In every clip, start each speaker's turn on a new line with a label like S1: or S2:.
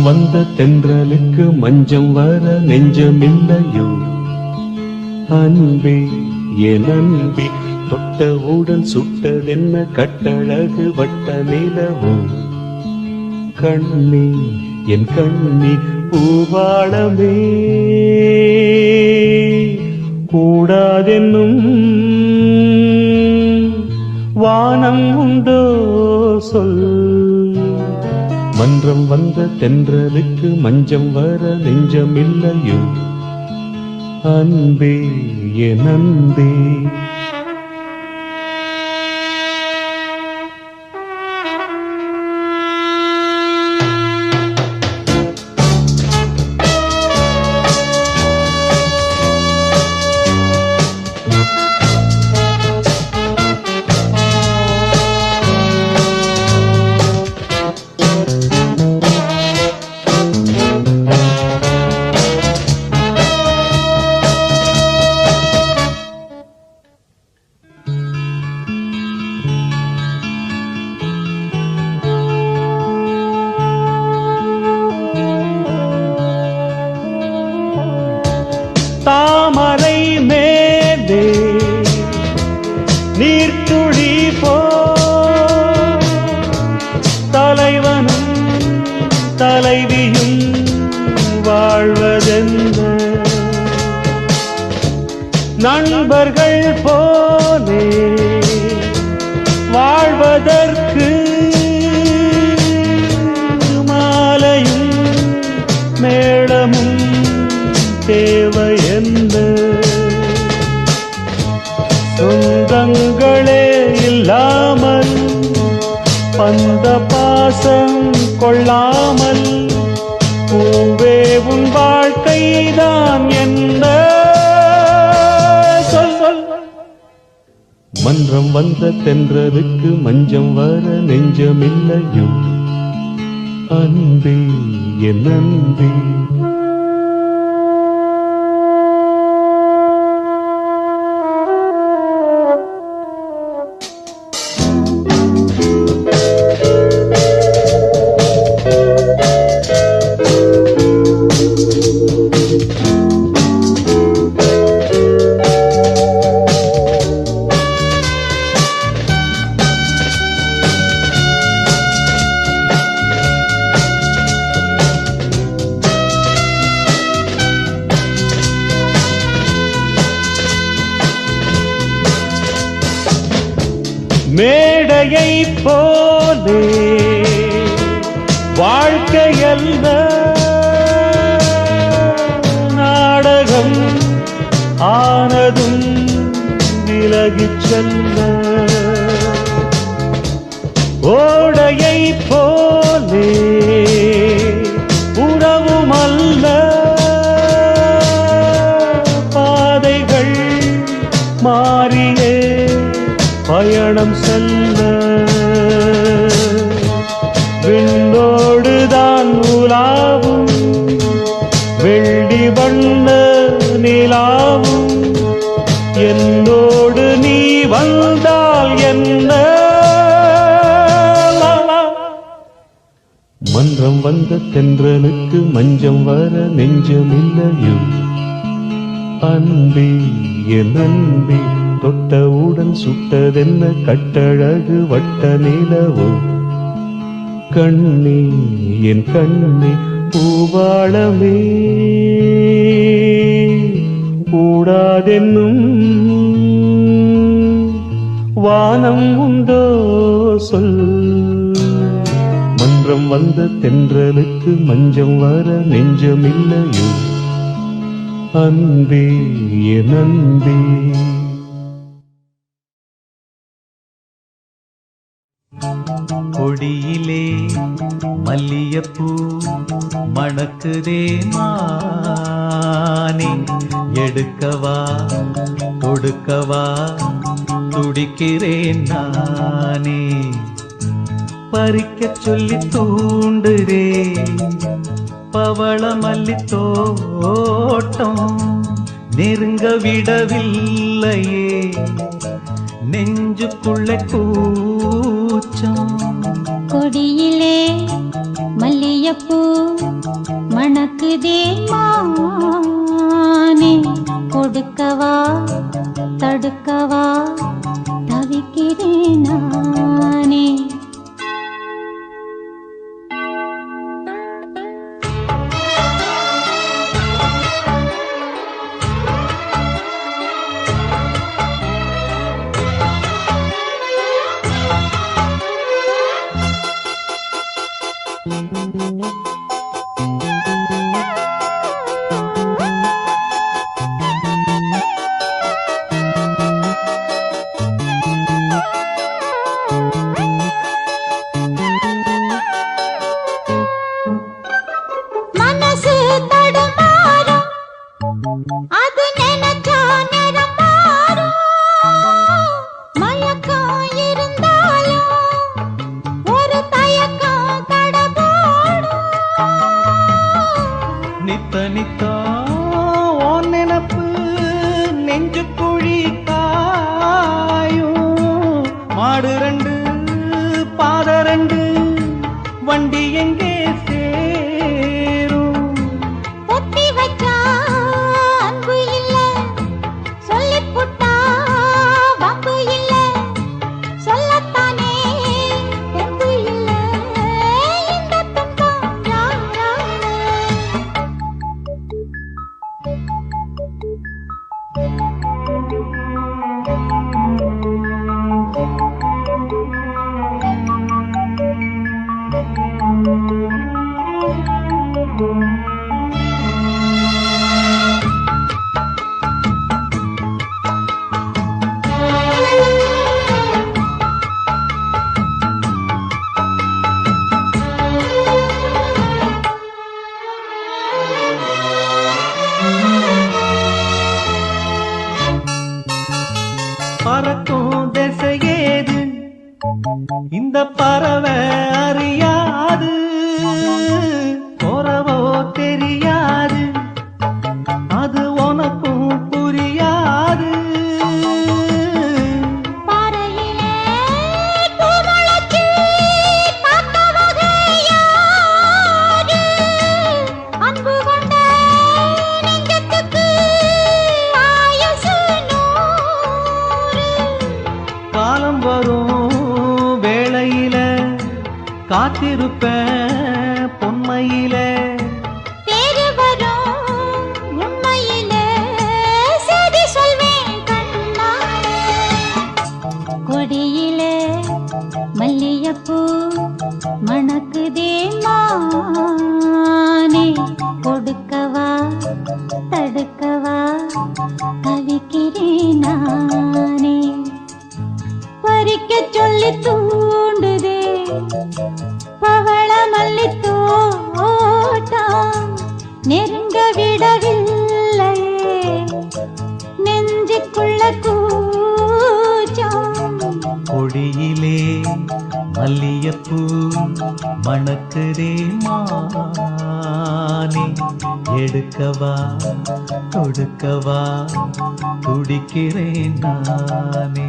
S1: வந்த தென்றலுக்கு மஞ்சம் வர நெஞ்சமில்லையோ அன்பே என் அன்பே தொட்டவுடன் சுட்டதென்ன கட்டழகு வட்ட நிலவோ கண்ணே என் கண்ணே பூவாளமே கூடாதென்னும் வானம் உண்டோ சொல் மன்றம் வந்த தென்றலுக்கு மஞ்சம் வர நெஞ்சமில்லையோ அன்பே என் அன்பே தாமரை மேலே நீர்த்துளி போ தலைவனும் தலைவியும் வாழ்வதென்ன நண்பர்கள் போலே வாழ்வதற்கு மாலையும் மேளமும் தேவை என்ன சொந்தங்களே இல்லாமல் பந்த பாசம் கொள்ளாமல் பூவே உன் வாழ்க்கைதான் என்ன சொல் சொல் மன்றம் வந்த தென்றலுக்கு மஞ்சம் வர நெஞ்சமில்லையோ அன்பே என் அன்பே மேடையை போலே வாழ்க்கையல்ல நாடகம் ஆனதும் விலகிச் செல்ல ஓடையை போலே உறவுமல்ல பாதைகள் மாறியே பயணம் செல்ல விண்ணோடுதான் உலாவும் வெள்ளி வண்ண நிலாவும் என்னோடு நீ வந்தால் என்ன மன்றம் வந்த தென்றலுக்கு மஞ்சம் வர நெஞ்சமில்லையோ அன்பே என் அன்பே தொட்டவுடன் சுட்டதென்ன கட்டழகு வட்ட நிலவோ கண்ணே என் கண்ணே பூவாளமே கூடாதென்னும் வானம் உண்டோ சொல் மன்றம் வந்த தென்றலுக்கு மஞ்சம் வர நெஞ்சமில்லையோ அன்பே என் அன்பே
S2: கொடியிலே மல்லியப்பூ மணக்குதே மானே எடுக்கவா கொடுக்கவா துடிக்கிறேன் நானே பறிக்க சொல்லி தூண்டுரே பவள மல்லி தோட்டம் நெருங்க விடவில்லையே நெஞ்சுக்குள்ள கூச்சம்
S3: கொடியிலே மல்லியப்பூ மணக்குதே மானே கொடுக்கவா தடுக்கவா தவிக்கிறேன் நானே. மனசு தடுமாறும், அது நினைச்சா நேரம் மாறும். மயக்கம் இருந்தாலும் ஒரு தயக்கம் தடபோடும்.
S2: நித்த நித்தா உன் நினப்பு நெஞ்சு குழி காயும். மாடு ரெண்டு பாத ரெண்டு வண்டி எங்கே சேரும்?
S3: பொத்தி வச்சா அன்பு இல்ல, சொல்லிப் புட்டா வம்பு இல்ல. சொல்லத்தானே தெம்பு இல்ல, இந்த துன்பம் யாரால?
S2: பறக்கும் திசையேது இந்த பறவை அறியாது. போறவோ தெரியாது, அது உனக்கும் புரியாது.
S3: பாறையிலே பூ முளைச்சு பார்த்தவங்க யாரு? அன்பு கொண்ட நெஞ்சத்துக்கு ஆயுசு 100.
S2: காலம் வரும் வேளையில காத்திருப்பேன் பொன்மையில.
S3: தேறு வரும் உண்மையிலே செய்தி சொல்வேன் கண்ணாலே. கொடியிலே மல்லிகைப்பூ மணக்குதே மானே கொடுக்கவா தடுக்கவா தவிக்கிறேன் நானே. பறிக்க சொல்லி தூண்டுதே பவள மல்லி தோட்டம், நெருங்க விடவில்லையே நெஞ்சுக்குள்ள கூச்சம்.
S2: கொடியிலே மல்லியப்பூ மணக்குதே மானே எடுக்கவா கொடுக்கவா துடிக்கிறேன் நானே.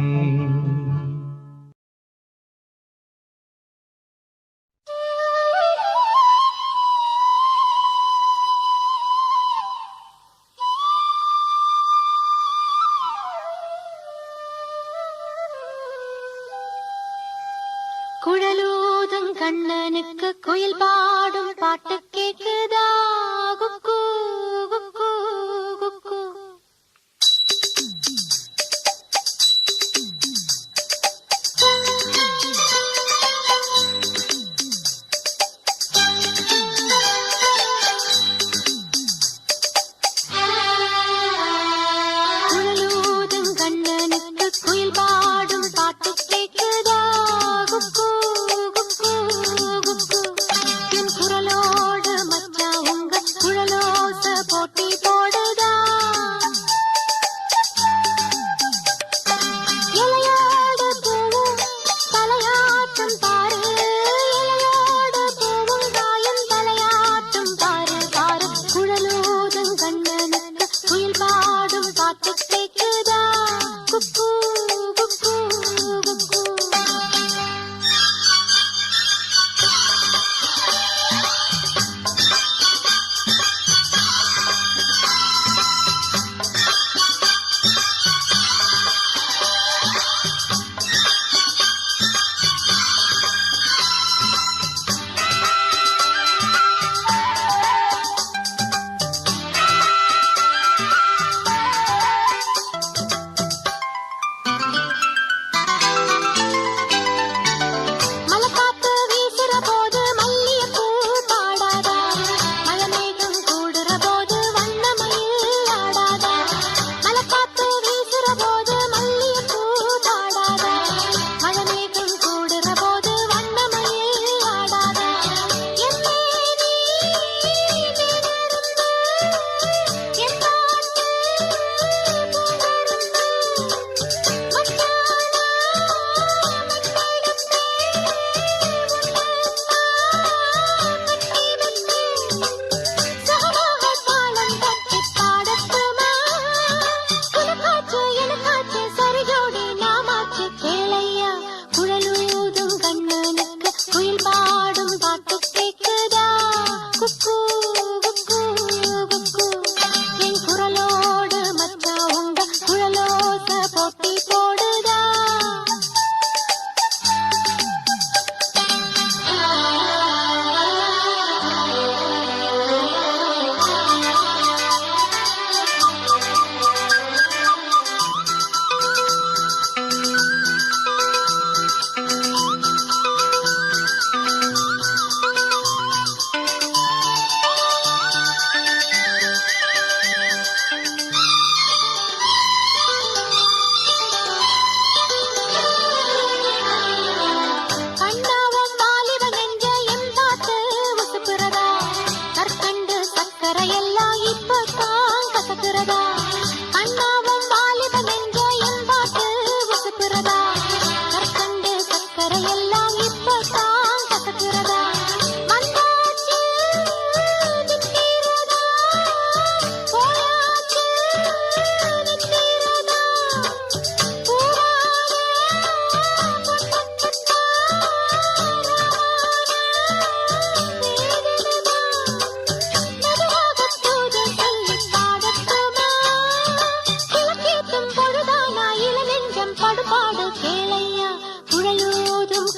S3: குழலூதும் கண்ணனுக்கு குயில் பாடும் பாட்டு கேக்குதா? குக்கு குக்கு குக்கு. குழலூதும் கண்ணனுக்கு குயில் பாடும் பாட்டு கேக்குதா? குக்கு குக்கு குக்கு. என் குரலோடு மச்சா உங்க குழலோ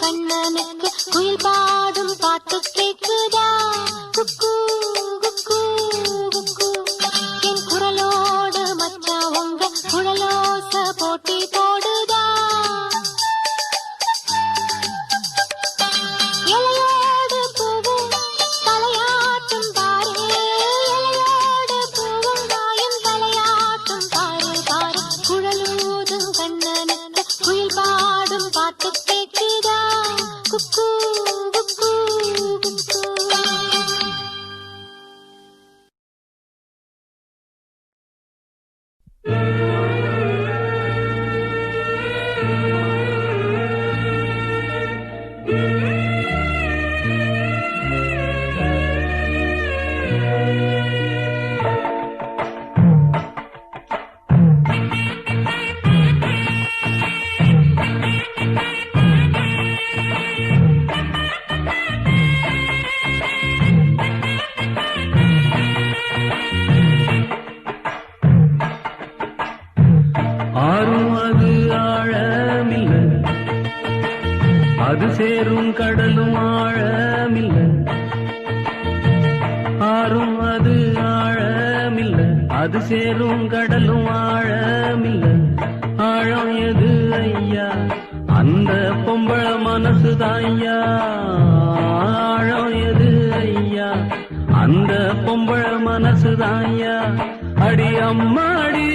S3: கண்ணனுக்கு குயில் பாடும் பாட்டு கேக்குதா குக்கு குக்கு குக்கு என் குரலோடு மச்சான் உங்க குழலோச போட்டி போடுதா இலையோடு பூவும் தலையாட்டும் பாரு இலையோடு பூவும் வாயும் தலையாட்டும் பாரு பாரு குழலூதும் கண்ணனுக்கு குயில் பாடும் பாட்டு கேக்குதா குக்கு குக்கு குக்கு
S4: ஆறும் அது ஆழமில்லை, அது சேரும் கடலும் ஆழமில்லை. ஆறும் அது ஆழமில்லை, அது சேரும் கடலும் ஆழமில்லை. ஆழம் எது ஐயா, அந்த பொம்பள மனசுதான் ஐயா. ஆழம் எது ஐயா, அந்த பொம்பள மனசுதான் ஐயா. அடி அம்மாடி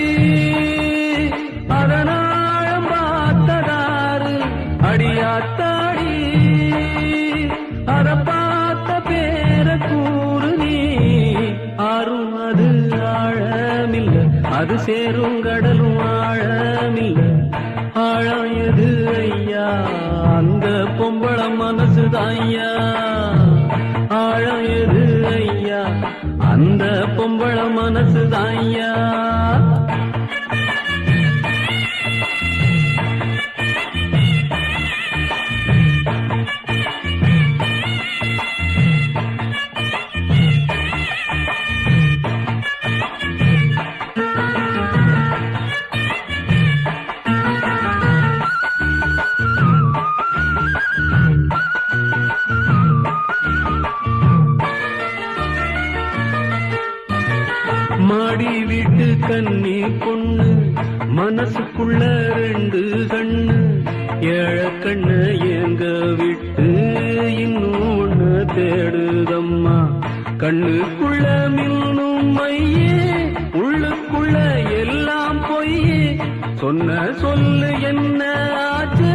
S4: அதனாழம் பார்த்ததாரு, அடியாத்தாடி அத பார்த்த பேர கூறு நீ. ஆறும் அது ஆழமில்லை, அது சேரும் கடலும் ஆழமில்லை. ஆழம் எது ஐயா, அந்த பொம்பள மனசுதான் ஐயா. ஆழம் எது ஐயா, அந்த பொம்பள மனசுதான் ஐயா. மாடி வீட்டு கன்னி பொண்ணு, மனசுக்குள்ள ரெண்டு கண்ணு. ஏழ கண்ணு எங்க விட்டு இன்னும் ஒண்ணு தேடுதம்மா. கண்ணுக்குள்ள மின்னும் மையே, உள்ளுக்குள்ள எல்லாம் பொய்யே. சொன்ன சொல்லு என்ன ஆச்சு,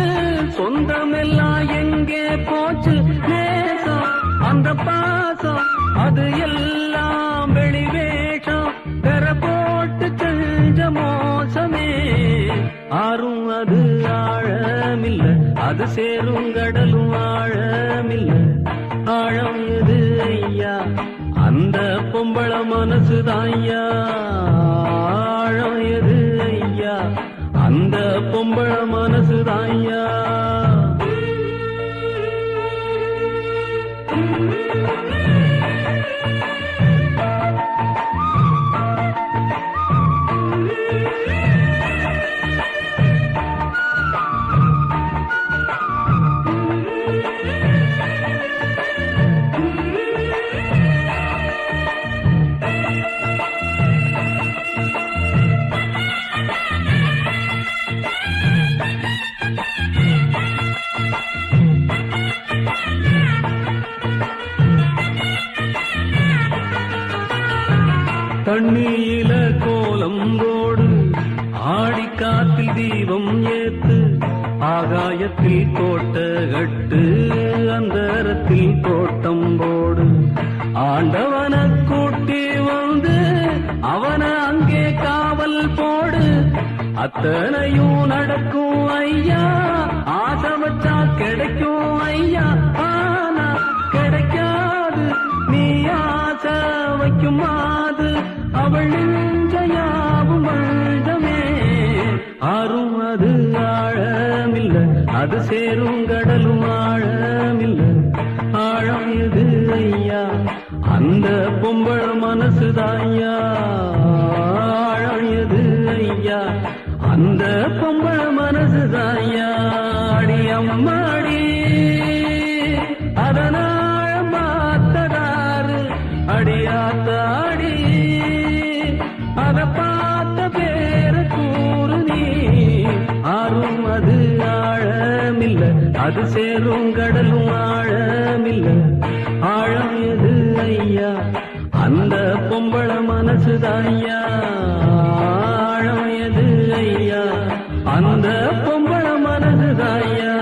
S4: சொந்தமெல்லாம் எங்கே போச்சு. நேசம் அந்த பாசம் அது எல்லாம் வெளிவேஷம், பெற போட்டு செஞ்ச மோசமே. ஆறும் அது ஆழமில்லை, அது சேரும் கடலும் ஆழமில்லை. ஆழம் எது ஐயா, அந்த பொம்பள மனசுதான் ஐயா. ஆழம் எது ஐயா, அந்த பொம்பள மனசுதான் ஐயா. தண்ணியில கோலம் போடு, ஆடிக்காத்தில் தீபம் ஏத்து. ஆகாயத்தில் கோட்ட கட்டு, அந்தரத்தில் தோட்டம் போடு. ஆண்டவன கூட்டி வந்து அவன அங்கே காவல் போடு. அத்தனையும் நடக்கும் ஐயா, ஆசை வச்சா கிடைக்கும் ஐயா. ஆனா கிடைக்காது, நீ ஆசை வைக்கும் மாது அவள் நெஞ்சையாவும் மண்டமே. ஆறும் அது ஆழமில்லை, அது சேரும் கடலும் ஆழமில்லை. ஆழம் எது ஐயா, அந்த பொம்பள மனசுதான் ஐயா. ஆழம் எது ஐயா, அந்த பொம்பள மனசுதான் ஐயா. அடி அம்மாடி இல்ல, அது சேரும் கடலும் ஆழமில்ல. ஆழம் எது ஐயா? அந்த பொம்பள மனசுதான் ஐயா. ஆழம் எது ஐயா? அந்த பொம்பள மனசுதான் ஐயா.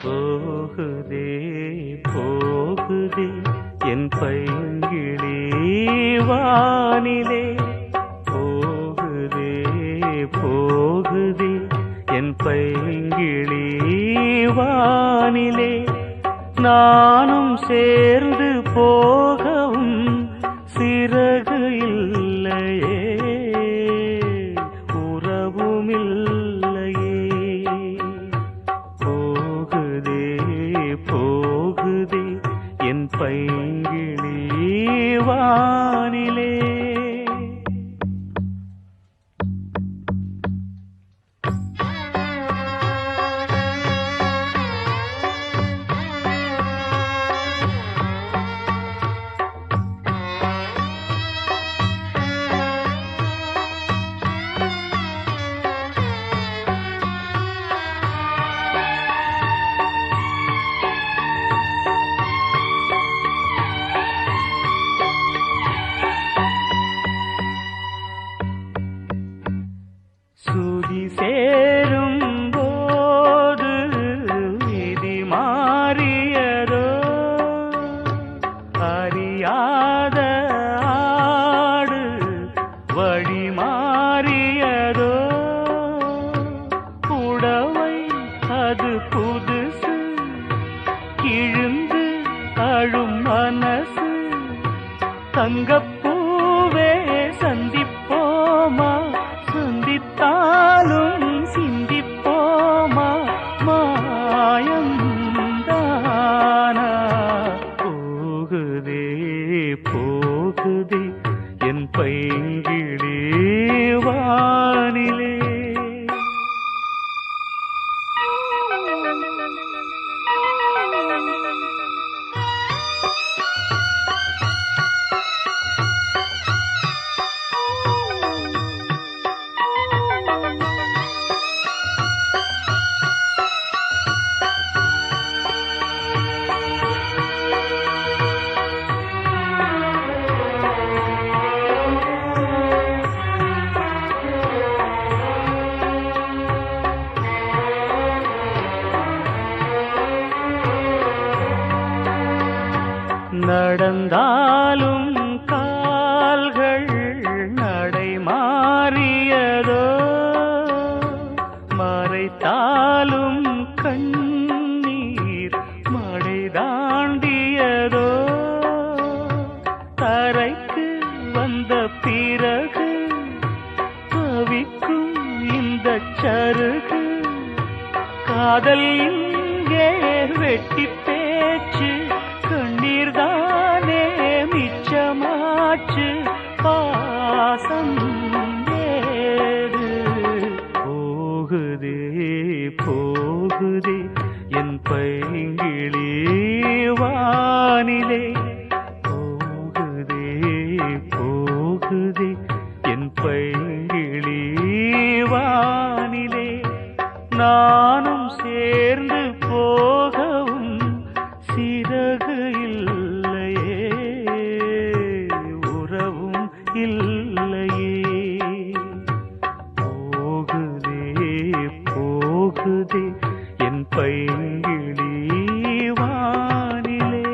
S1: போகுதே போகுதே என் பைங்கிளி வானிலே. போகுதே போகுதே என் பைங்கிளி வானிலே. நானும் சேர்ந்து போகவும் சிறகு இல்லையே, உறவும் இல்லையே. போகுதே போகுதே என் பைங்கிளி வானிலே. சுதி சேரும் போது விதி மாறியதோ, அறியாத ஆடு வழி மாறியதோ. புடவை அது புதுசு, கிழிந்து அழும் மனசு. தங்கப்பூவே சந்திப்போமா, சந்தித்தாலும் சிந்திப்போமா. மாயம் தானா? போகுதே போகுதே என் பைங்கிளி வானிலே. நடந்தாலும் கால்கள் நடை மாறியதோ, மறைத்தாலும் கண்ணீர் மடை தாண்டியதோ. தரைக்கு வந்த பிறகு தவிக்கும் இந்த சருகு. காதல் இங்கே வெட்டி பேச்சு, கண்ணீர் தானே மிச்சமாச்சு. பாசம் ஏது? போகுதே போகுதே என் பைங்கிளி வானிலே. போகுதே போகுதே என் பைங்கிளி வானிலே. நானும் சேர்ந்து போகவும் சிறகு இல்லையே, உறவும் இல்லையே. போகுதே போகுதே என் பைங்கிளி வானிலே.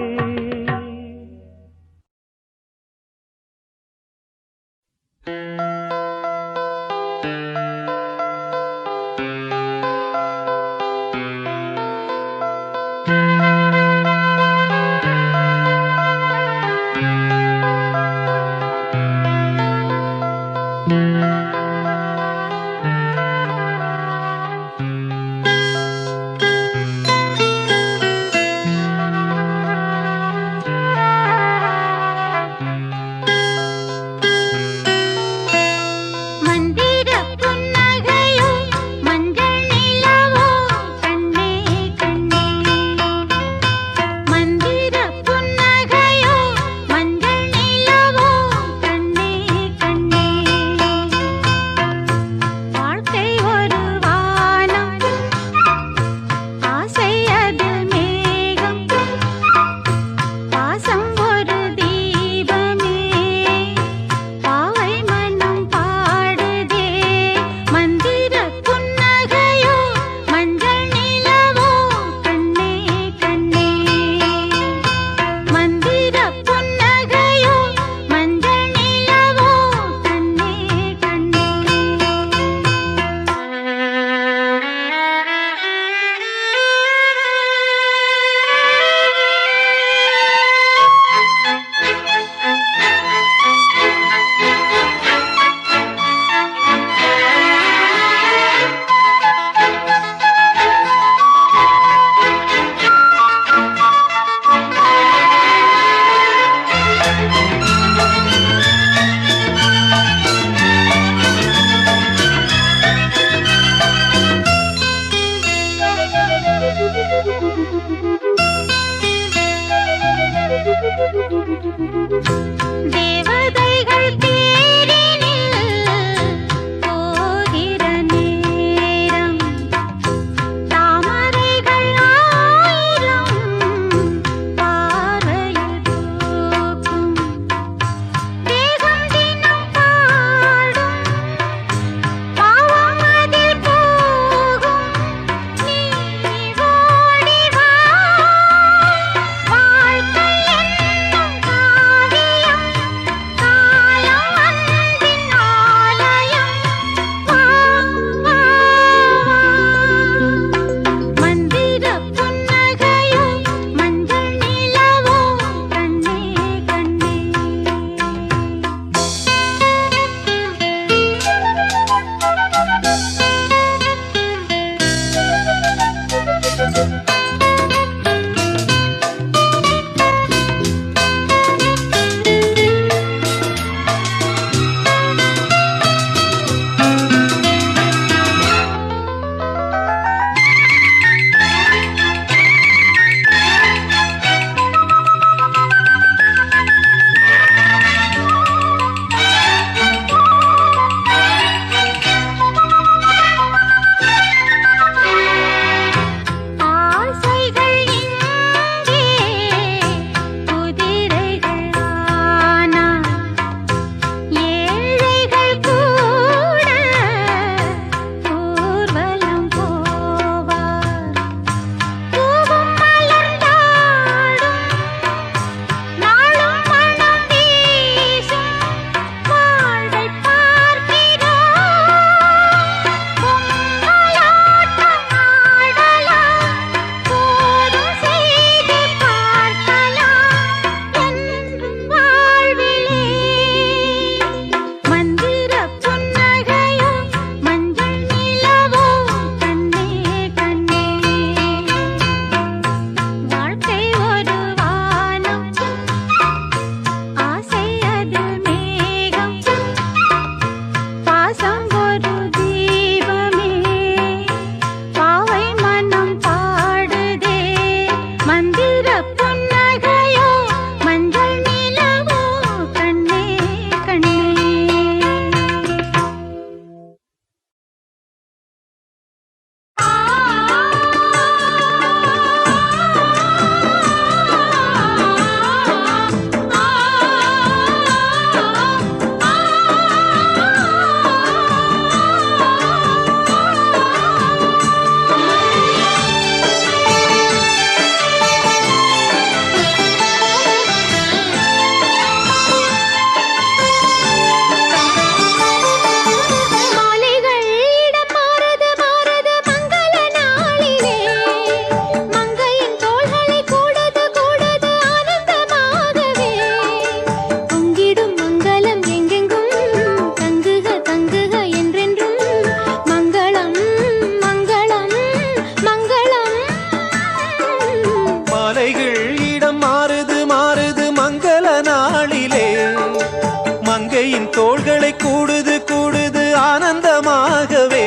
S2: மங்கையின் தோள்களை கூடுது கூடுது ஆனந்தமாகவே.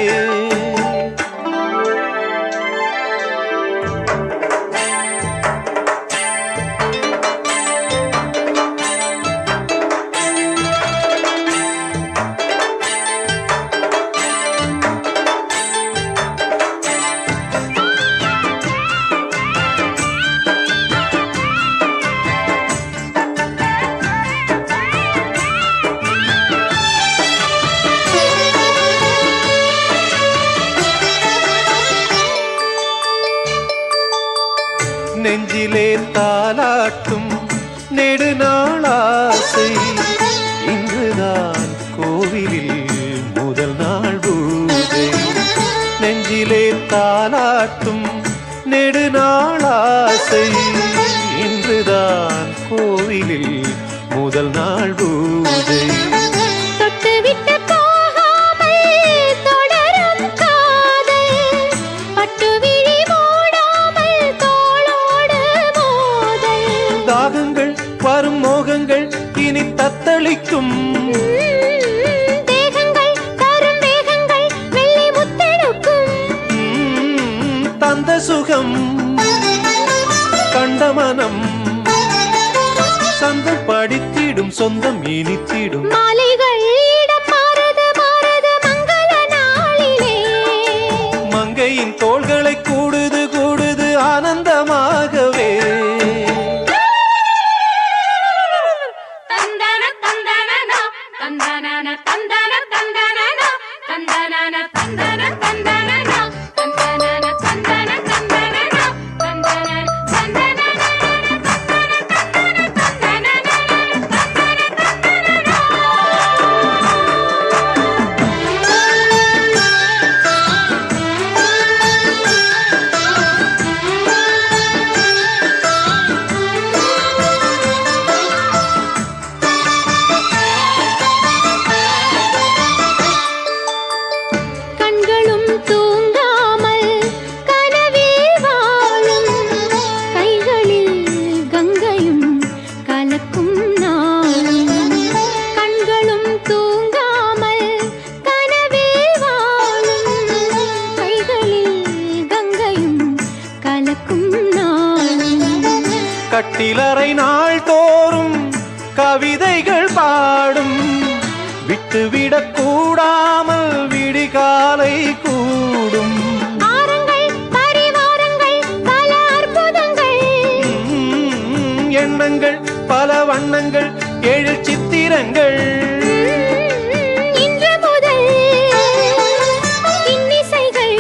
S2: நெஞ்சிலே தாலாட்டும் நெடுநாளாசை இன்றுதான் கோவிலில் முதல் நாள் பூஜை. நெஞ்சிலே தாலாட்டும் நெடுநாளாசை இன்றுதான் கோவிலில் முதல் நாள் பூஜை. தாகங்கள் வரும் மோகங்கள் இனி தத்தளிக்கும்.
S3: தேகங்கள் தரும் வேகங்கள் வெள்ளி முத்தெடுக்கும்.
S2: தந்த சுகம் கண்ட மனம் சந்தம் படித்திடும் சொந்தம் இனித்திடும்.
S3: மாலைகள் இடம் மாறுது மாறுது மங்கள நாளிலே.
S2: மங்கையின் தோள்களை கூடுது கூடுது ஆனந்தமாகவே. கட்டிலறை நாள் தோறும் கவிதைகள் பாடும். விட்டுவிடக் கூடாமல் விடிகாலை கூடும். எண்ணங்கள் பல வண்ணங்கள் ஏழு சித்திரங்கள்.
S3: இன்று முதல் இன்னிசைகள்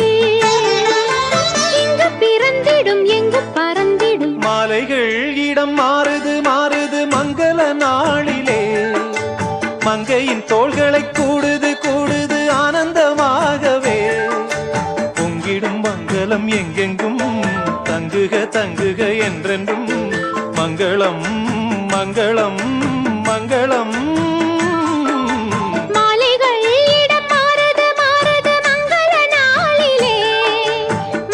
S3: இங்கு பிறந்திடும் எங்கு பறந்திடும்.
S2: மாலைகள் இடம் மாறுது மாறுது மங்கள நாளிலே. மங்கையின் தோள்களை கூடுது கூடுது ஆனந்தமாகவே. பொங்கிடும் மங்களம் எங்கெங்கும் தங்குக தங்குக என்றென்றும். மங்களம் மங்களம் மங்களம்.
S3: மாலைகள் இடம் மாறுது மாறுது மங்கள நாளிலே.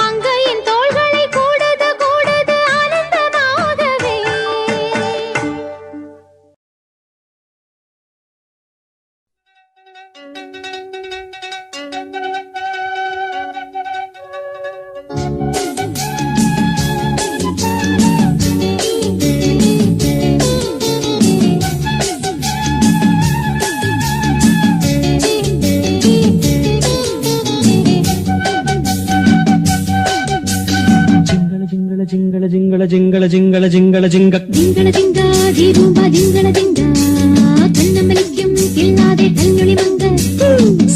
S3: மங்கையின் தோள்களை கூடுது கூடுது ஆனந்தமாகவே.
S1: జింగళ జింగళ జింగళ జింగళ జింగళ జింగ
S3: జింగళ జింగ జీరూప జింగళ జింగ கண்ணமலிக்கும் கில்லாதே கண்ணொளி மங்க.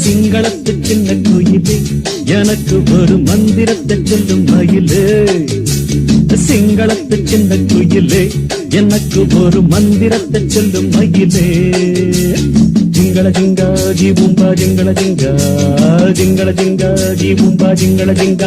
S1: சிங்களத்து சின்ன குயிலே எனக்கு ஒரு மந்திரத்தை சொல்லும் மயிலே. சிங்களத்து சின்ன குயிலே எனக்கு ஒரு மந்திரத்தை சொல்லும் மயிலே. జింగళ జింగ జీ బుంబా జింగళ జింగ జింగళ జింగ జీ బుంబా జింగళ జింగ.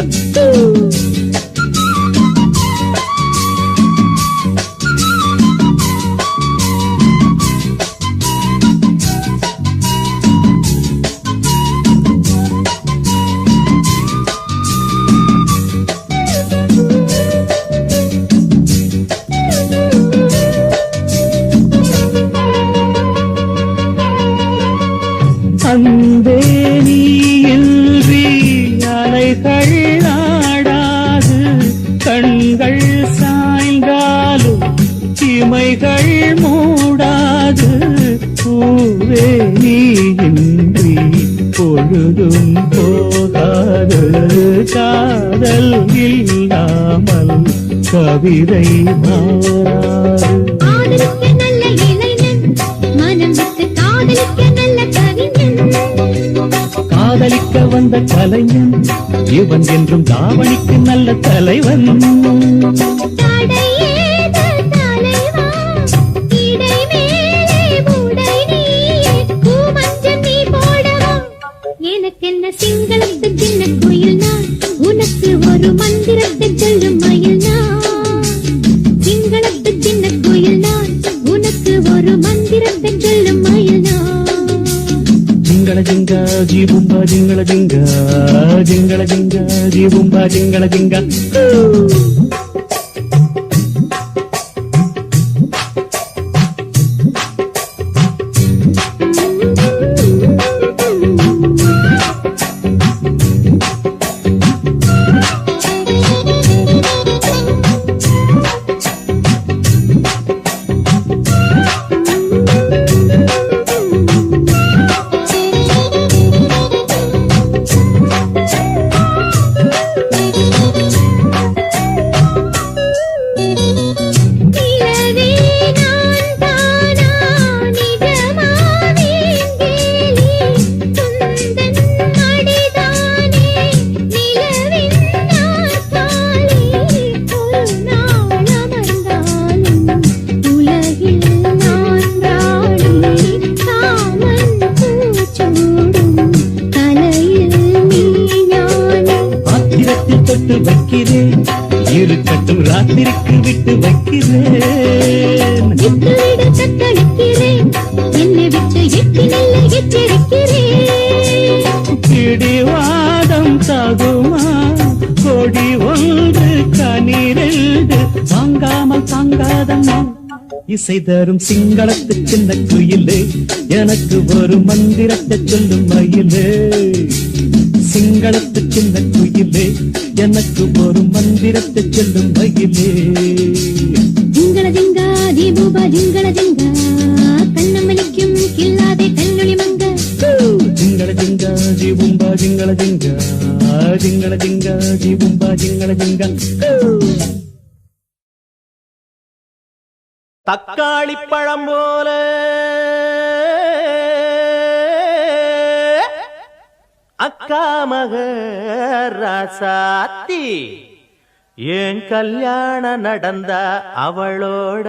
S1: பூவே நீ இன்றி பொழுதும் போகாது காதல் இல்லாமல் கவிதை மாறாது
S3: காதலிக்க நல்ல இளைஞன் மனம் விட்டு காதலிக்க நல்ல கவிஞன்
S1: காதலிக்க வந்த கலைஞன் இவன் என்றும் தாவணிக்கு நல்ல தலைவன்
S3: தடையேது தலைவா இடை மேலே மூடை நீயே பூமஞ்சம் நீ போடவா எனக்கென்ன சிங்களத்து சின்ன கோயில் நான் உனக்கு ஒரு மந்திரத்தை சொல்லும் மயில் நான் சிங்களத்து சின்ன கோயில் நான் உனக்கு ஒரு மந்திரத்தை சொல்லும் மயில் நான்
S1: ஜிங்கள ஜிங்கா ஜீபும்பா ஜிங்கள ஜிங்கா ஜிங்கள ஜிங்கா ஜீபும்பா ஜிங்கள ஜிங்கா
S3: நிலவே நான் தானா நிஜமாவேன் கேலி துந்தன் மடிதானே நிலவின் நாற்காலி ஒரு நாள் அமர்ந்தாலும் உலகில் நான் ராணி காமன் பூச்சூடும் தலையில் நீ ஞானி
S1: ஆத்திரத்தில் தொட்டு வைக்கிறேன் இருக்கட்டும் ராத்திரிக்கு விட்டு வைக்கிறேன்
S3: விட்டுவிட தத்தளிக்கிறேன் என்னை விட்டு எட்டி நல்ல எச்சரிக்கிறேன்
S1: பிடிவாதம் தகுமா கொடி ஒன்று கனிரெண்டு வாங்காமல் தாங்காதம்மா இசை தரும் சிங்களத்து சின்ன குயிலே எனக்கு ஒரு மந்திரத்தை சொல்லும் மயிலே சிங்களத்து சின்ன குயிலே எனக்கு ஒரு மந்திரத்தை சொல்லும் மயிலே
S3: ஜிங்கள ஜிங்கா தீபூபா ஜிங்கள ஜிங்கா கண்ணமணிக்கும் கில்லாதே கண்ணொளி மங்க
S1: ஜிங்கள ஜிங்கா ஜீபும்பா ஜிங்கள ஜிங்கா ஜிங்கள ஜிங்கா ஜீபும்பா ஜிங்கள ஜிங்கா
S2: தக்காளி பழம் போல அக்கா மக ராசாத்தி ஏன் கல்யாணம் நடந்தா அவளோட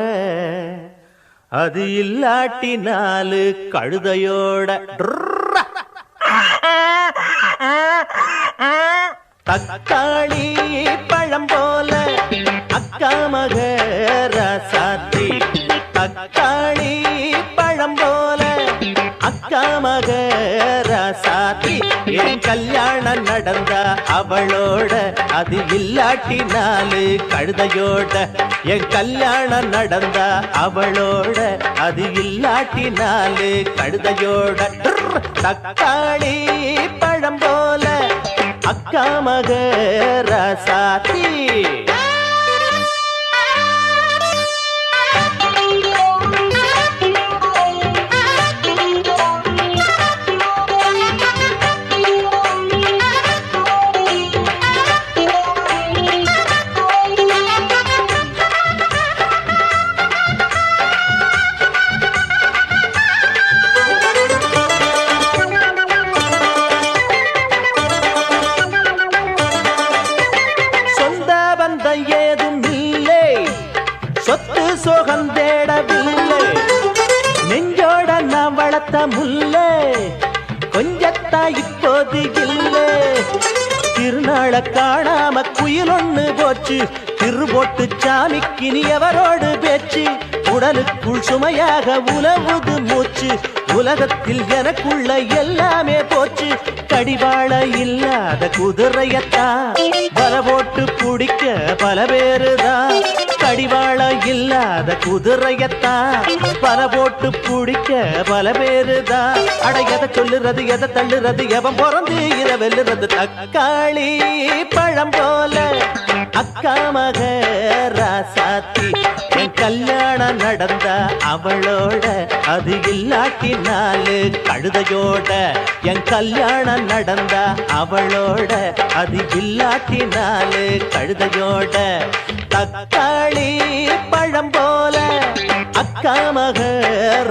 S2: அது இல்லாட்டி நாலு கழுதையோட தக்காளி பழம் போல அக்கா மக ராசாத்தி தக்காளி பழம் போல அக்கா மக ராசாத்தி என் கல்யாணம் நடந்தா அவளோட அது இல்லாட்டி நாலு கழுதையோட என் கல்யாணம் நடந்தா அவளோட அது இல்லாட்டி நாலு கழுதையோட தக்காளி பழம் போல அக்கா மக ராசாத்தி சோகந்தேடவில்லை நெஞ்சோட நான் வளர்த்த முல்லை கொஞ்சத்தா இப்போது இல்லை திருநாள காணாம குயில் ஒண்ணு போச்சு திருபோட்டு சாமிக்கு நீ எவரோடு பேச்சு உடலுக்குள் சுமையாக உலவுது மூச்சு உலகத்தில் எனக்குள்ள எல்லாமே போச்சு கடிவாள இல்லாத குதிரையத்தான் பல போட்டு பிடிக்க பல பேருதான் கடிவாள இல்லாத குதிரையத்தான் பல போட்டு பிடிக்க பல பேருதான் அட எதை சொல்லுறது எதை தள்ளுறது எவன் பிறந்து இத வெல்லுறது தக்காளி பழம் போல அக்கா மக ராசாத்தி என் கல்யாணம் நடந்தா அவளோட, அது இல்லாட்டி நாலு கழுதையோட. என் கல்யாணம் நடந்தா அவளோட, அது இல்லாட்டி நாலு கழுதையோட. தக்காளி பழம் போல அக்கா மக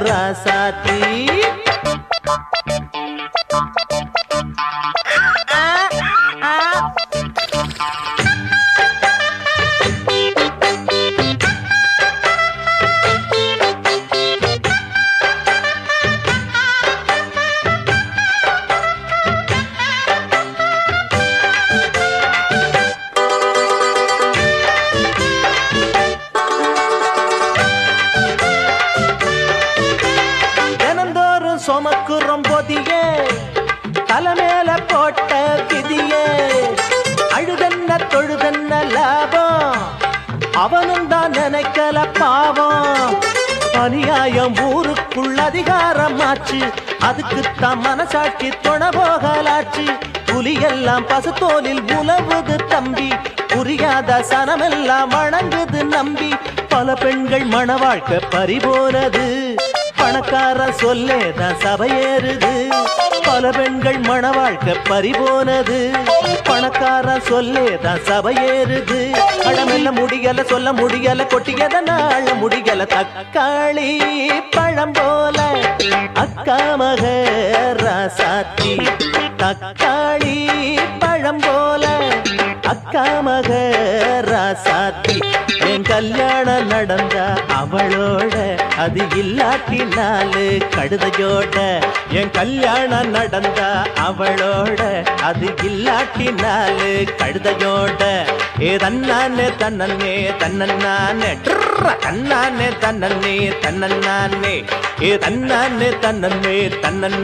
S2: ராசாத்தி. சொமக்குறம் பொதியே தலைமேல போட்ட விதியே. அழுதன்ன தொழுதன்ன லாபம், அவனும் தான் நினைக்கல பாவம். அநியாயம் ஊருக்குள் அதிகாரம் ஆச்சு, அதுக்குத்தான் மனசாட்சி துணை போகலாச்சு. புலியெல்லாம் பசுத்தோலில் உலவுது தம்பி, புரியாத சனமெல்லாம் வணங்குது நம்பி. பல பெண்கள் மன வாழ்க்கை பறிபோனது, பணக்கார சொல்லேதான் சபையேறுது. பல பெண்கள் மன வாழ்க்கை பறிபோனது, பணக்கார சொல்லேதான் சபையேறுது. அடமெல்ல முடியல, சொல்ல முடியல, கொட்டியத நாள முடியல. தக்காளி பழம் போல அக்கா மக ராசாத்தி. தக்காளி பழம் போல அக்கா மக ராசாத்தி. என் கல்யாணம் நடந்தா அவளோட, அது இல்லாட்டி நாலு கழுதையோட. என் கல்யாணம் நடந்தா அவளோட, அது இல்லாட்டி நாலு கழுதையோட. ஏ தன்னானே தன்னே தன்னே தன்னானே தன்னே தன்னே. ஏ தன்னானே தன்னே தன்னே.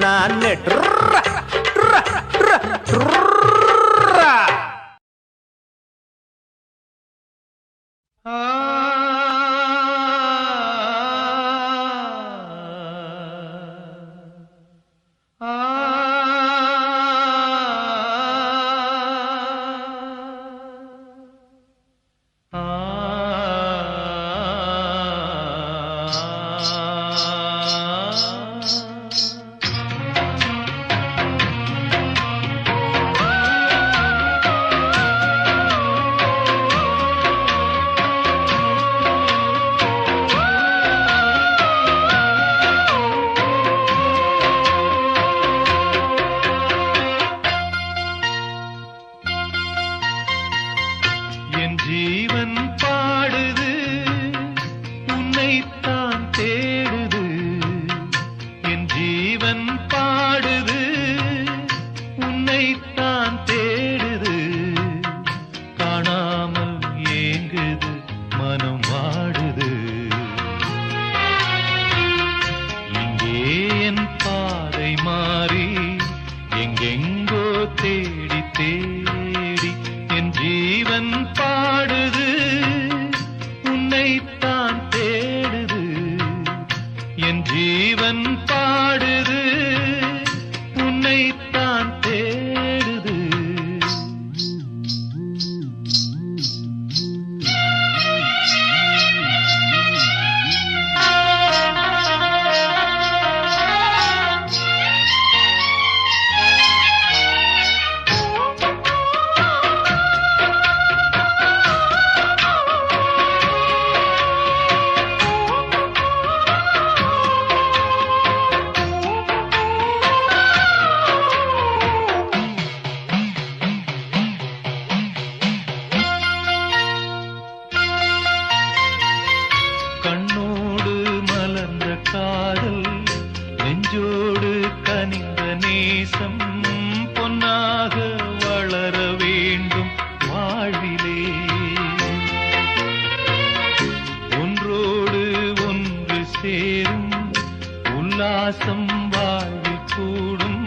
S5: உல்லாசம் வாழ்வில் கூடும்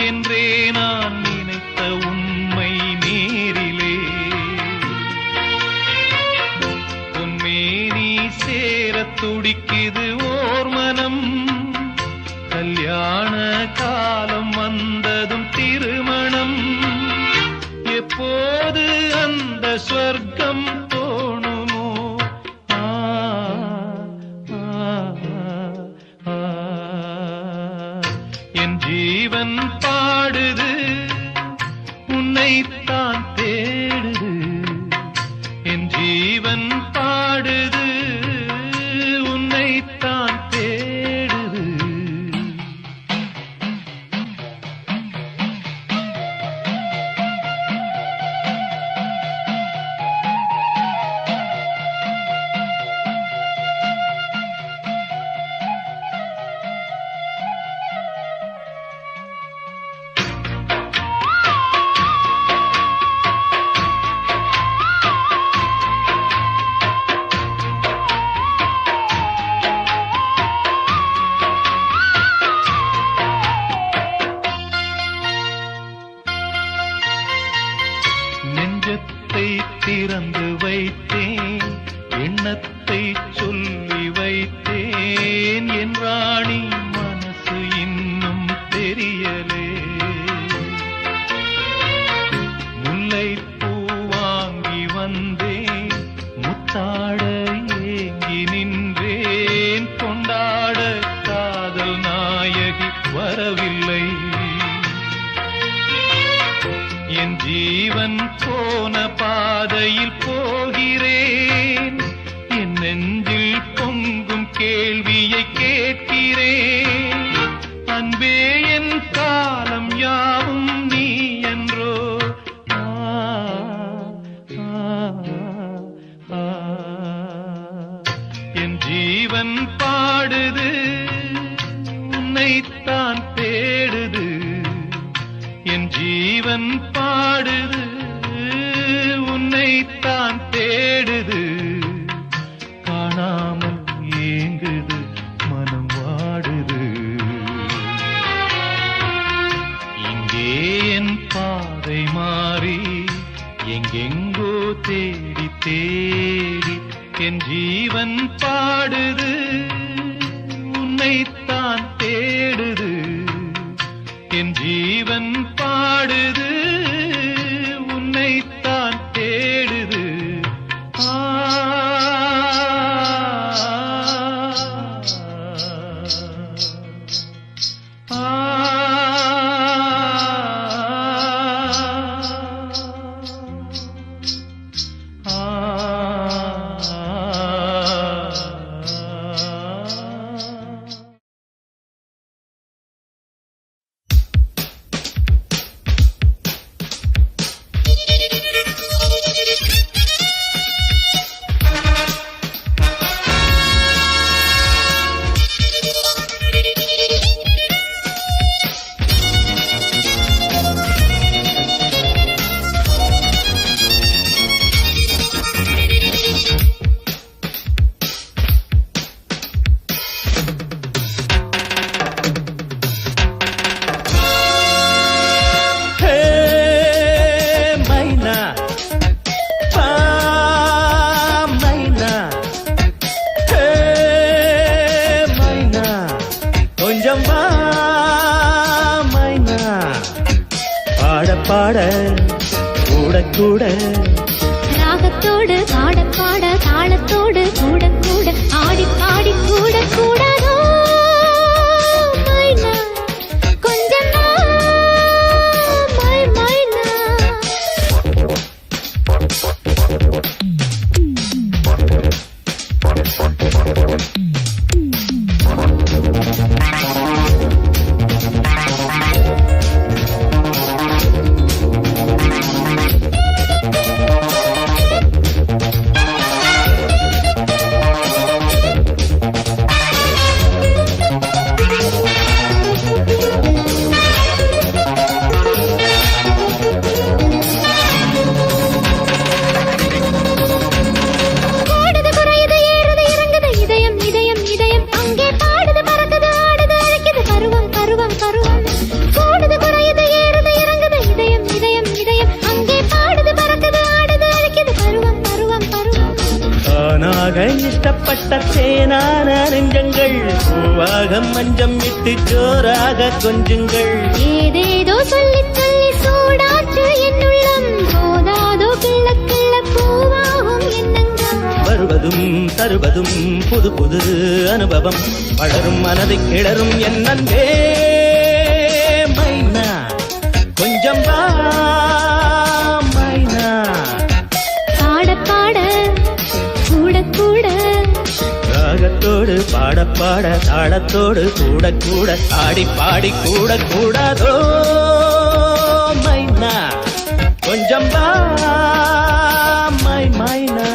S5: என்றே நான் நினைத்த உண்மை நேரிலே பொன்மேனி சேரத் துடிக்குது ஓர் மனம் கல்யாண காலம் வந்ததும் திருமணம் எப்போது அந்த ஸ்வர்க்கம் தோணுமோ என் ஜீவன் பாடுது உன்னைத்தான் தேடுது என் ஜீவன் பாடுது உன்னைத்தான் தேடுது நெஞ்சத்தை திறந்து வைத்தேன் எண்ணத்தை சொல்லி வைத்தேன் என் ராணி மனசு இன்னும் தெரியலே முல்லைப்பூ வாங்கி வந்தேன் முத்தாட ஏங்கி நின்றேன் கொண்டாட காதல் நாயகி வரவில்லை என் ஜீவன் போன பாதையில் போகிறேன் என் நெஞ்சில் பொங்கும் கேள்வியை கேட்கிறேன் அன்பே என் காலம் யாவும் நீ என்றோ ஆ, ஆ, ஆ. என் ஜீவன் பாடுது உன்னைத்தான் தேடுது என் ஜீவன் பாடுது உன்னைத்தான் தேடுது காணாமல் ஏங்குது மனம் வாடுது இங்கே என் பாதை மாறி எங்கெங்கோ தேடி தேடி என் ஜீவன் பாடுது உன்னைத்தான் தேடுது என் ஜீவன் பாடுது உன்னைத்தான் தேடுது ஆ, ஆ,
S1: பாட கூட கூட
S3: ராகத்தோடு பாட பாட தாளத்தோடு கூட கூட ஆடி பாடி கூட கூடாதோ மைனா கொஞ்சம் மை மைனா
S1: இஷ்டப்பட்ட தேனான நெஞ்சங்கள் பூவாக மஞ்சம் விட்டு ஜோராக கொஞ்சுங்கள்
S3: ஏதேதோ சொல்லி சொல்லி சூடாற்று என்னுள்ளம் போதாதோ கிள்ள கிள்ள பூவாகும் எண்ணங்கள்
S1: வருவதும் தருவதும் புது புது அனுபவம் வளரும் மனதை கிளறும் என் நண்பே
S2: பாட பாட தாளத்தோடு கூட கூட ஆடி பாடி கூட கூடாதோ மைனா கொஞ்சம் வா மைனா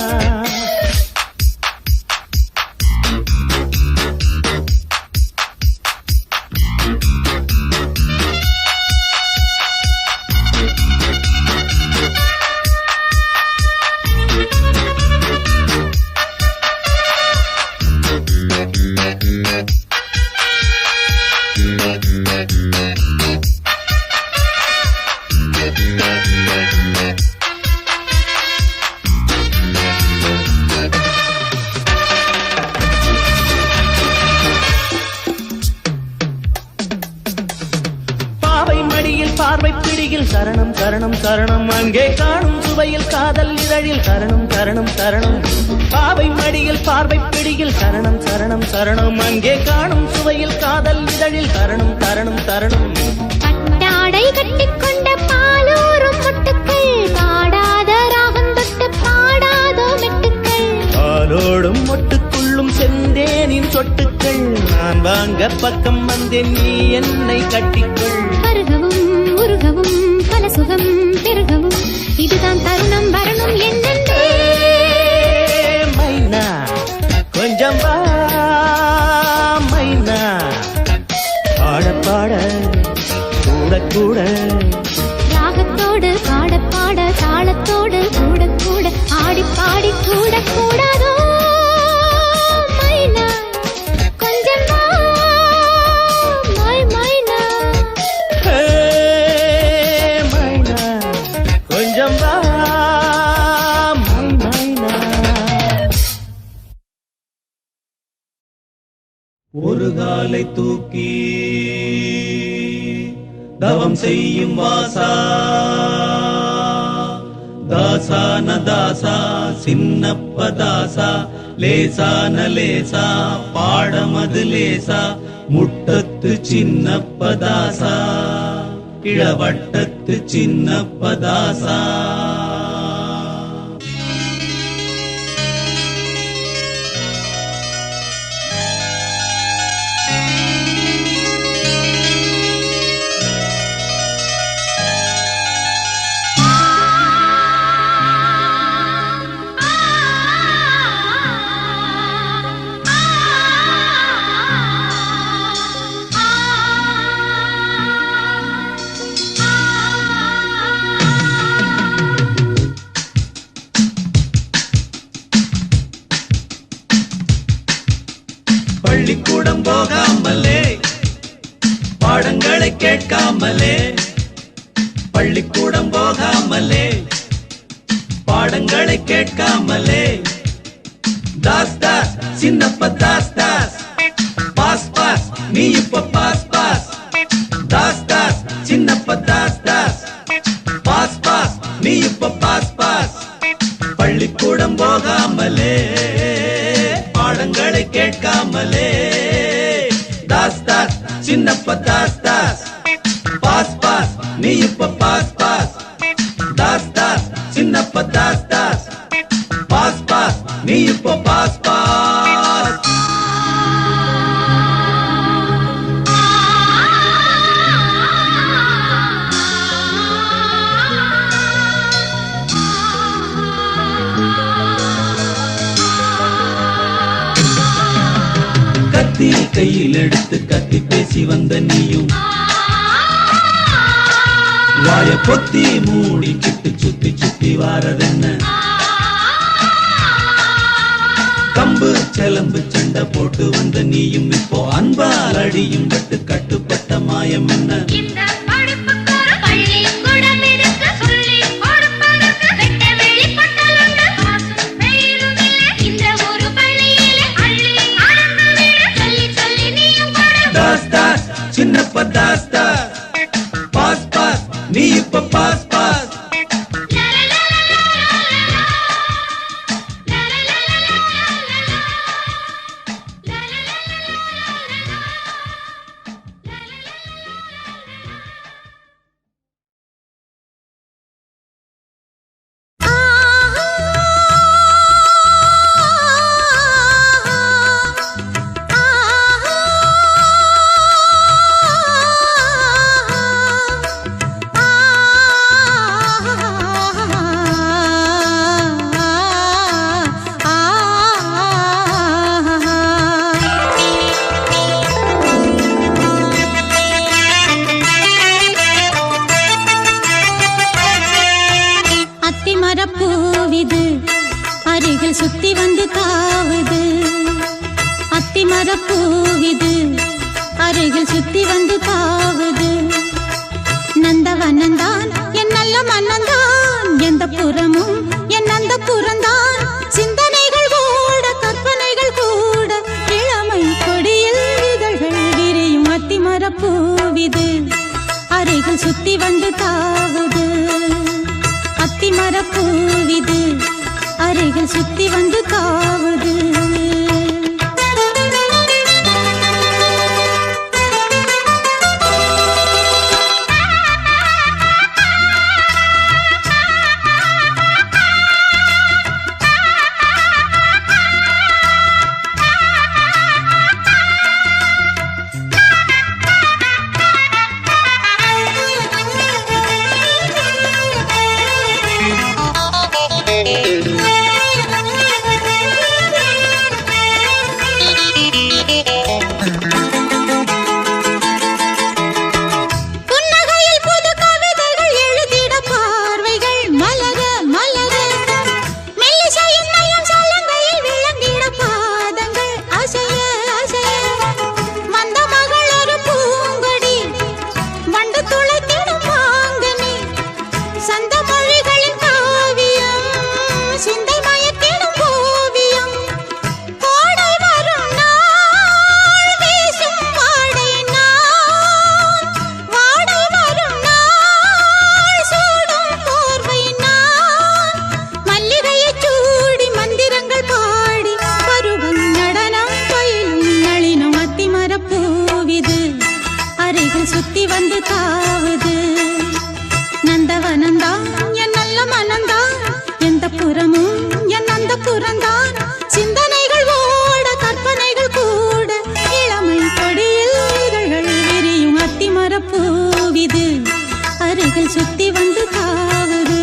S2: பார்வை பிடியில் சரணம் சரணம் சரணம் அங்கே காணும் சுவையில் காதல் இதழில் சரணம் சரணம் சரணம் பாவை மடியில் பார்வை பிடியில் சரணம் சரணம் சரணம் அங்கே காணும் சுவையில் காதல் இதழில் சரணம் சரணம் சரணம்
S3: கட்டாடை கட்டிக்கொண்ட பாலூரும் மொட்டுக்கள் பாடாத ராகம் தொட்டு பாடாதோ மெட்டுக்கள்
S2: பாலோடும் மொட்டுக்குள்ளும் செந்தேனின் சொட்டுக்கள் நான் வாங்க பக்கம் வந்தேன் நீ என்னை கட்டிக்கொள்
S3: பருகவும் உருகவும் பல சுகம் பெருகவும் இதுதான் தருணம் வரணும் என்னென்றே
S2: மைனா கொஞ்சம் வா மைனா பாட பாட கூட கூட
S3: ராகத்தோடு பாட பாட தாளத்தோடு கூட கூட ஆடி பாடி கூட கூடாதோ மைனா கொஞ்சம் வா மைனா
S2: மைனா கொஞ்சம் வா மைனா
S1: ஒரு காலை தூக்கி தவம் செய்யும் வாசா தாசான தாசா சின்னப்ப தாசா லேசான லேசா பாடமது லேசா முட்டத்து சின்னப்ப தாசா இளவட்டத்து சின்னப்ப தாசா பள்ளிக்கூடம் போகாமலே பாடங்களை கேட்காமலே பள்ளிக்கூடம் போகாமலே பாடங்களை கேட்காமலே தாஸ் தாஸ் சின்னப்ப தாஸ் தாஸ் பாஸ் பாஸ் நீ இப்ப பாஸ் பாஸ் தாஸ் தாஸ் சின்னப்ப தாஸ் தாஸ் பாஸ் பாஸ் நீ இப்ப பாஸ் பாஸ் பள்ளிக்கூடம் போகாமலே பாடங்களை கேட்காமலே தாஸ் தாஸ் சின்னப்ப தாஸ் தாஸ் பாஸ் பாஸ் நீ இப்ப பாஸ் பாஸ் தாஸ் தாஸ் சின்னப்ப தாஸ் தாஸ் பாஸ் பாஸ் நீ இப்ப பாஸ் பாஸ் கத்தி கையில் எடுத்து கத்தி பேசி வந்த நீயும் வாய பொத்தி மூடிக்கிட்டு சுத்தி சுத்தி வாரதென்ன கம்பு செலம்பு சண்டை போட்டு வந்த நீயும் இப்போ அன்பால் அடியும் பட்டு கட்டுப்பட்ட மாயம் என்ன சின்னப்ப தாஸ் தாஸ் பாஸ் பாஸ் நீ இப்ப பாஸ் பாஸ்
S3: அத்திமரப்பூவிது அருகில் சுத்தி வந்து தாவுது. நந்தவனந்தான் என் நல்ல மன்னந்தான், எந்த புறமும் என் அந்த புறந்தான். சிந்தனைகள் ஓட கற்பனைகள் கூட, இளமை கொடியில் இதழ்கள் விரியும் அத்திமரப்பூவிது அருகில் சுத்தி வந்து தாவுது. அத்திமரப்பூவிது அருகில் சுத்தி வந்து தாவுது. சுத்தி வந்து தாவுது. நந்தவனந்தான் என் நல்ல மனந்தான், எந்த புறமும் என் அந்த புறந்தான். சிந்தனைகள் ஓட கற்பனைகள் கூட, இளமை கொடியில் இதழ்கள் விரியும் அத்திமரப்பூவிது அருகில் சுத்தி வந்து தாவுது.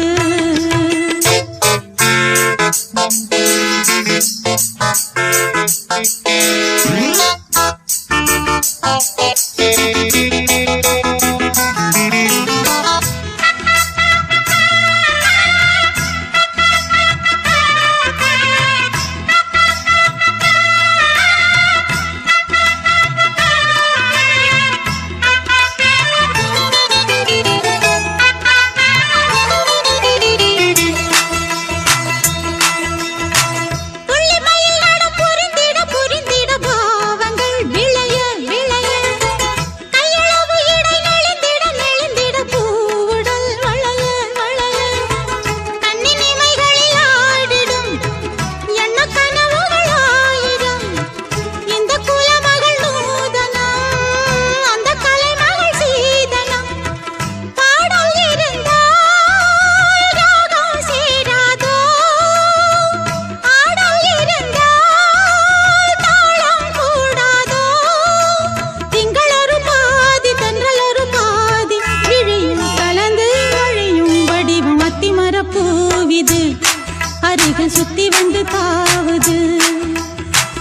S3: அருகில் சுத்தி வந்து தாவுது.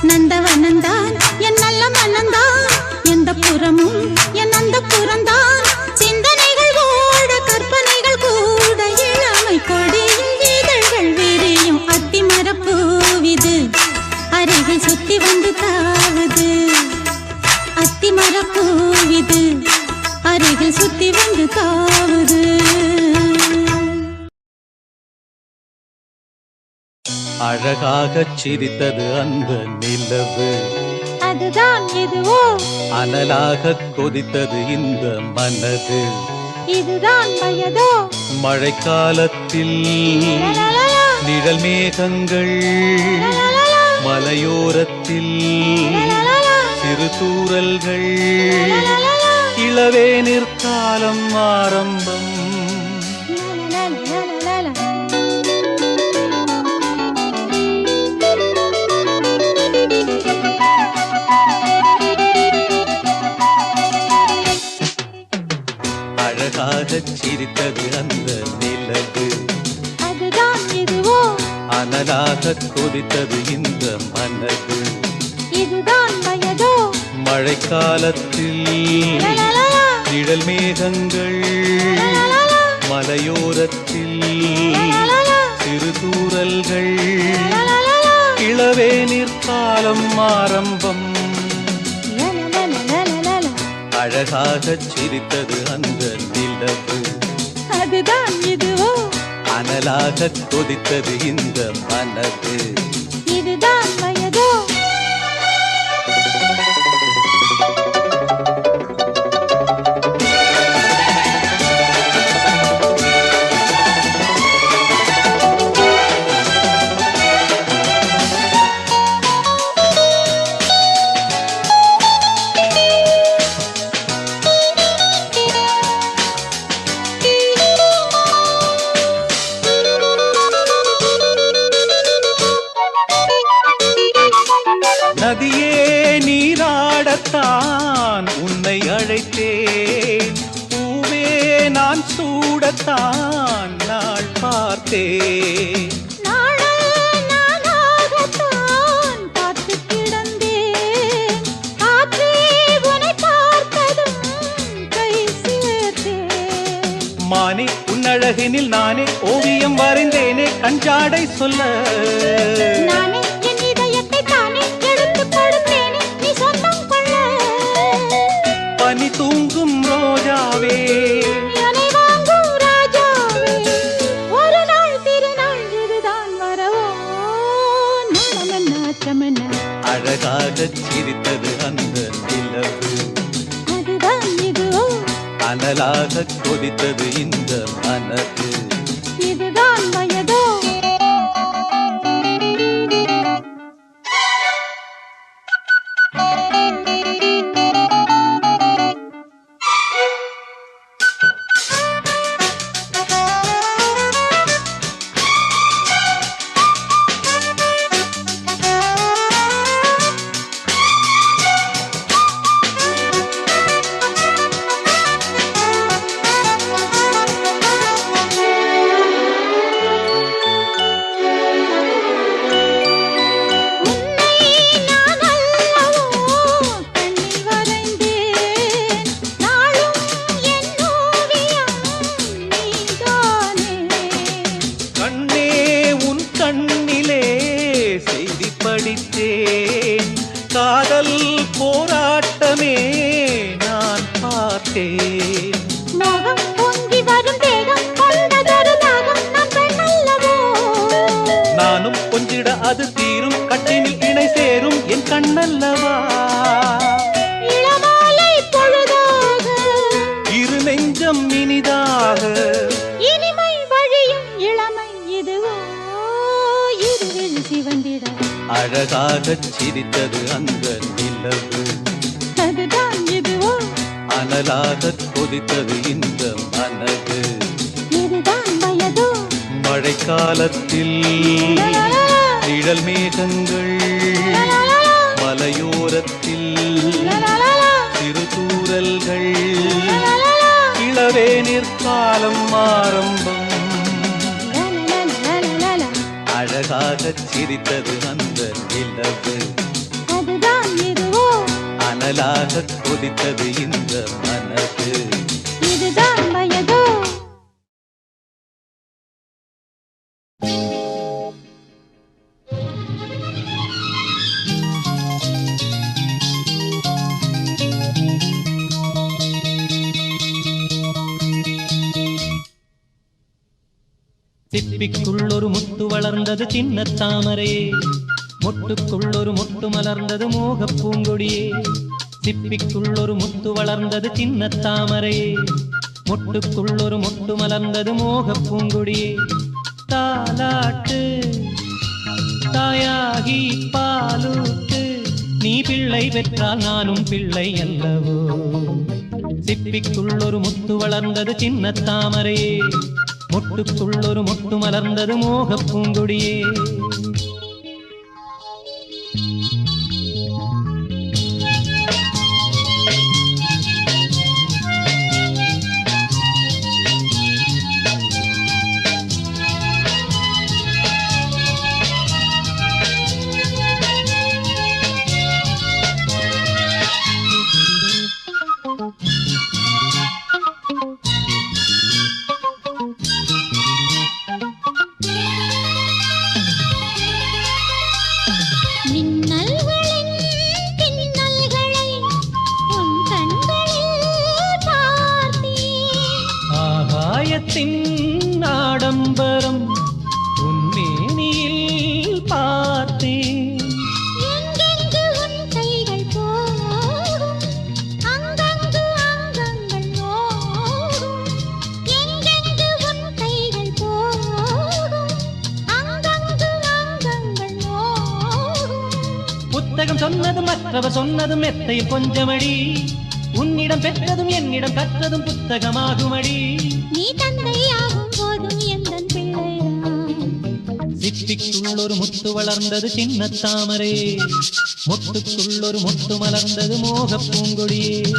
S3: நந்தவனந்தான் என் நல்ல மனந்தான், எந்த புறமும் என் அந்த புறந்தான். சிந்தனைகள் ஓட கற்பனைகள் கூட, இளமை கொடியில் இதழ்கள் விரியும் அத்திமரப்பூவிது அருகில் சுத்தி வந்து தாவுது. அத்திமரப்பூவிது அருகில் சுத்தி வந்து தாவுது.
S1: அழகாகச் சிரித்தது அந்த நிலவு,
S3: அதுதான் எதுவோ
S1: அனலாக கொதித்தது இந்த மனது,
S3: இதுதான் வயதோ
S1: மழைக்காலத்தில் நிழல் மேகங்கள், மலையோரத்தில் சிறு தூறல்கள், இளவேனிற் காலம் ஆரம்பம். அழகாகச் சிரித்தது அந்த நிலவு,
S3: அதுதான் எதுவோ
S1: அனலாக கொதித்தது இந்த மனது,
S3: இதுதான் வயதோ
S1: மழைக்காலத்தில் நிழல் மேகங்கள், மலையோரத்தில் சிறு தூறல்கள், இளவேனிற் காலம் ஆரம்பம்.
S6: அழகாகச் சிரித்தது அந்த நிலவு,
S3: அதுதான் இதுவோ
S6: அனலாகக் கொதித்தது இந்த மனது,
S3: இதுதான் வயதோ.
S6: நதியே நீராடத்தான் உன்னை அழைத்தேன், பூவே நான் சூடத்தான் நாள் பார்த்தேன்.
S3: நானாகத்தான் காத்து கிடந்தேன், காற்றே உன்னை பார்த்ததும் கை சேர்த்தேன்.
S6: மானே உன்னழகினில் நானே ஓவியம் வரைந்தேனே, கஞ்சாடை சொல்ல
S3: நானே என் இதயத்தை தானே எடுத்து கொடுத்தேனே, நீ சொந்தம் கொள்ள.
S6: பனி தூங்கும் ரோஜாவே,
S3: என்னை வாங்கும் ராஜாவே, ஒரு நாள் திருநாள் இதுதான் வரவோ. நாணமென்ன அச்சமென்ன,
S6: அழகாகச் சிரித்தது அந்த நிலவு,
S3: அதுதான் இதுவோ
S6: அனலாகக் கொதித்தது இந்த மனது,
S3: இதுதான் வயதோ.
S6: கண்ணே உன் கண்ணிலே செய்தி படித்தேன், காதல் போராட்டமே நான் பார்த்தேன்.
S3: மோகம் பொங்கி வரும் தேகம் கொண்டதொரு தாகம் நம் பெண்ணல்லவோ.
S6: நானும் கொஞ்சிட அது தீரும், கட்டினில் இணை சேரும் என் கண்ணல்லவா.
S3: இளமாலை பொழுதாக
S6: இரு நெஞ்சம் இனிதாக,
S3: இனிமை வழியும் இளமை இதுவோ. இருவிழி சிவந்திட,
S6: அழகாகச் சிரித்தது அந்த நிலவு,
S3: அதுதான் இதுவோ
S6: அனலாகக் கொதித்தது இந்த மனது,
S3: இதுதான் வயதோ.
S6: மழைக்காலத்தில் நிழல் மேகங்கள், மலையோரத்தில் சிறு தூறல்கள், இளவேனிற் காலம் ஆரம்பம், அழகாகச் சிரித்தது அந்த நிலவு,
S3: அதுதான் இதுவோ
S6: அனலாகக் கொதித்தது இந்த மனது,
S3: இதுதான் வயதோ.
S2: சிப்பிக்குள் ஒரு முத்து வளர்ந்தது சின்ன தாமரையே, மொட்டுக்குள் ஒரு மொட்டு மலர்ந்தது மோகப் பூங்கொடியே. சிப்பிக்குள் ஒரு முத்து வளர்ந்தது சின்ன தாமரையே, மொட்டுக்குள் ஒரு மொட்டு மலர்ந்தது மோகப் பூங்கொடியே. தாலாட்டு தாயாகி பாலூட்டு, நீ பிள்ளை பெற்றால் நானும் பிள்ளை அல்லவோ. சிப்பிக்குள் ஒரு முத்து வளர்ந்தது சின்ன தாமரையே, மொட்டுக்குள் ஒரு மொட்டு மலர்ந்தது மோகப் பூங்கொடியே.
S6: செல்வத்தின் ஆடம்பரம் உன்மேனியில் பார்த்தேன்.
S3: எங்கெங்கு உன் கைகள் போகும் அங்கங்கு அங்கங்கள் நோகும். எங்கெங்கு உன் கைகள் போகும் அங்கங்கு அங்கங்கள் நோகும்.
S6: புத்தகம் சொன்னதும் மற்றவர் சொன்னதும் மெத்தையில் கொஞ்சமடி. உன்னிடம் பெற்றதும் என்னிடம் கற்றதும் புத்தகமாகுமடி.
S3: நீ தந்தையாகும் போதும் எந்தன் பிள்ளைதான்.
S6: சிப்பிக்குள் ஒரு முத்து வளர்ந்தது சின்ன தாமரை. முத்துக்குள் ஒரு முத்து மலர்ந்தது மோகப் பூங்கொடியே.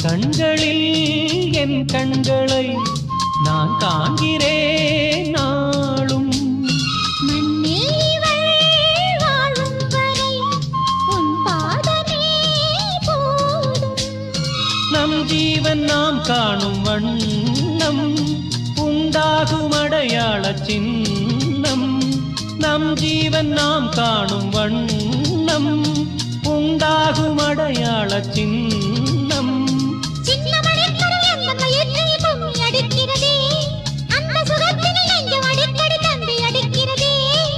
S6: கண்களில் என் கண்களை நான் காண்கிறேன் நாளும்.
S3: மண்ணில் இவள் வாழும் வரை உன் பாதமே போதும்.
S6: நம் ஜீவன் நாம் காணும் வண்ணம் உண்டாகும் அடையாள சின்னம். நம் ஜீவன் நாம் காணும் வண்ணம் உண்டாகும் அடையாள சின்னம்.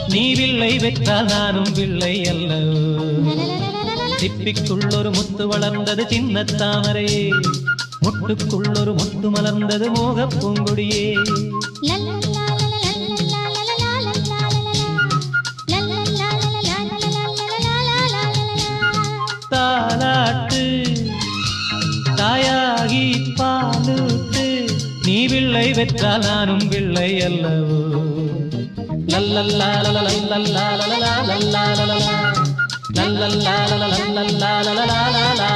S6: நீ வில்லை வெற்றால் நானும் வில்லை அல்ல. சிப்பிக்குள் ஒரு முத்து வளர்ந்தது சின்ன தாமரையே. முட்டுக்குள் ஒரு முத்து மலர்ந்தது மோகப் பூங்கொடியே. தாலாட்டு தாயாகி பாலூட்டு. நீ வில்லை வெற்றால் நானும் வில்லை அல்லவோ. லல்லல்லா லல்லல்லா லல்லல்லா லல்லல்லா லல்லல்லா லல்லல்லா லல்லல்லா லல்லல்லா